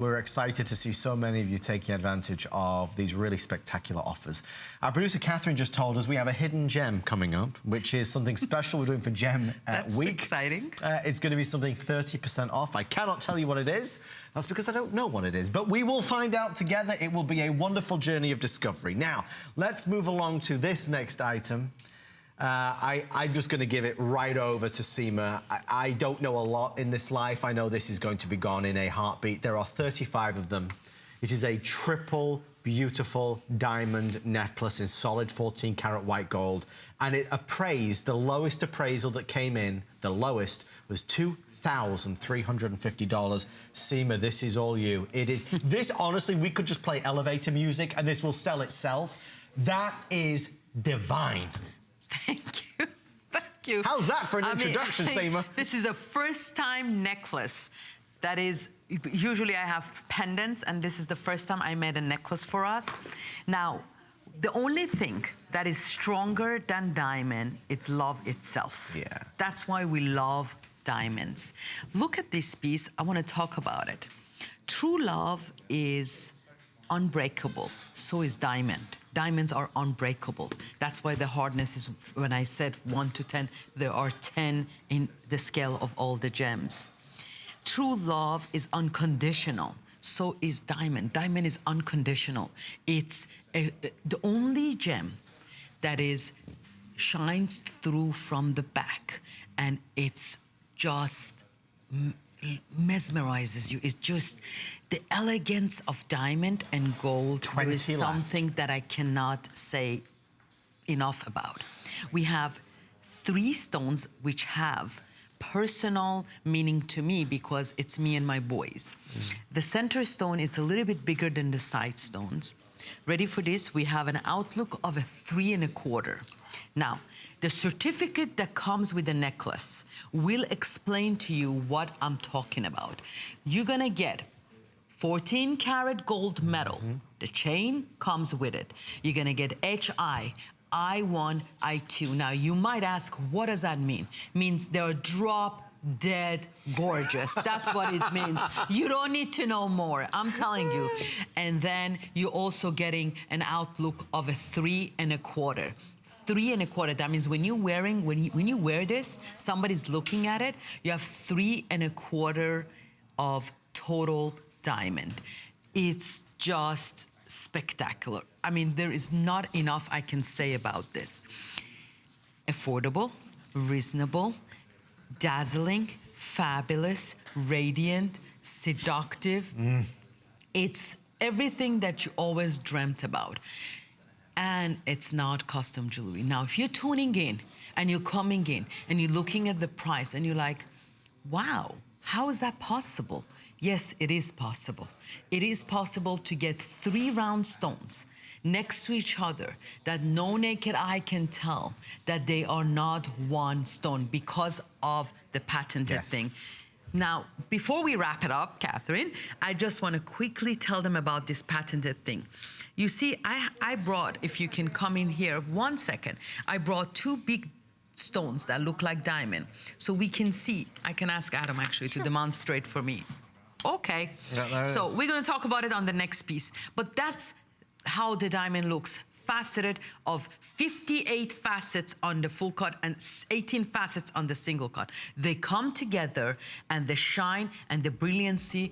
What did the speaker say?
we're excited to see so many of you taking advantage of these really spectacular offers. Our producer Catherine just told us we have a hidden gem coming up, which is something special we're doing for Gem Week. That's exciting. It's going to be something 30% off. I cannot tell you what it is. That's because I don't know what it is, but we will find out together. It will be a wonderful journey of discovery. Now, let's move along to this next item. I'm just going to give it right over to Seema. I don't know a lot in this life. I know this is going to be gone in a heartbeat. There are 35 of them. It is a triple beautiful diamond necklace in solid 14-karat white gold, and it appraised, the lowest appraisal that came in, the lowest, was $2,350. Seema, this is all you. It is, this honestly, we could just play elevator music and this will sell itself. That is divine. Thank you. Thank you. How's that for an introduction, Seema? This is a first-time necklace that is, usually I have pendants, and this is the first time I made a necklace for us. Now, the only thing that is stronger than diamond, it's love itself. Yeah. That's why we love diamonds. Look at this piece. I want to talk about it. True love is unbreakable. So is diamond. Diamonds are unbreakable. That's why the hardness is, when I said 1 to 10, there are 10 in the scale of all the gems. True love is unconditional. So is diamond. Diamond is unconditional. It's the only gem that shines through from the back, and it's just mesmerizes you. It's just the elegance of diamond and gold. There is something that I cannot say enough about. We have 3 stones which have personal meaning to me because it's me and my boys. The center stone is a little bit bigger than the side stones. Ready for this? We have an outlook of a 3 1/4. Now, the certificate that comes with the necklace will explain to you what I'm talking about. You're gonna get 14-karat gold metal. The chain comes with it. You're gonna get HI, I1, I2. Now, you might ask, what does that mean? It means they're drop dead gorgeous. That's what it means. You don't need to know more, I'm telling you. And then you're also getting an outlook of a 3 1/4. 3 1/4, that means when you wear this, somebody's looking at it, you have 3 1/4 of total diamond. It's just spectacular. I mean, there is not enough I can say about this. Affordable, reasonable, dazzling, fabulous, radiant, seductive. It's everything that you always dreamt about. And it's not custom jewelry. Now, if you're tuning in and you're coming in and you're looking at the price and you're like, wow, how is that possible? Yes, it is possible. It is possible to get 3 round stones next to each other that no naked eye can tell that they are not one stone because of the patented thing. Now, before we wrap it up, Catherine, I just want to quickly tell them about this patented thing. You see, I brought, if you can come in here 1 second, I brought 2 big stones that look like diamond. So we can see, I can ask Adam actually to demonstrate for me. Okay, so we're gonna talk about it on the next piece. But that's how the diamond looks. Faceted of 58 facets on the full cut and 18 facets on the single cut. They come together and the shine and the brilliancy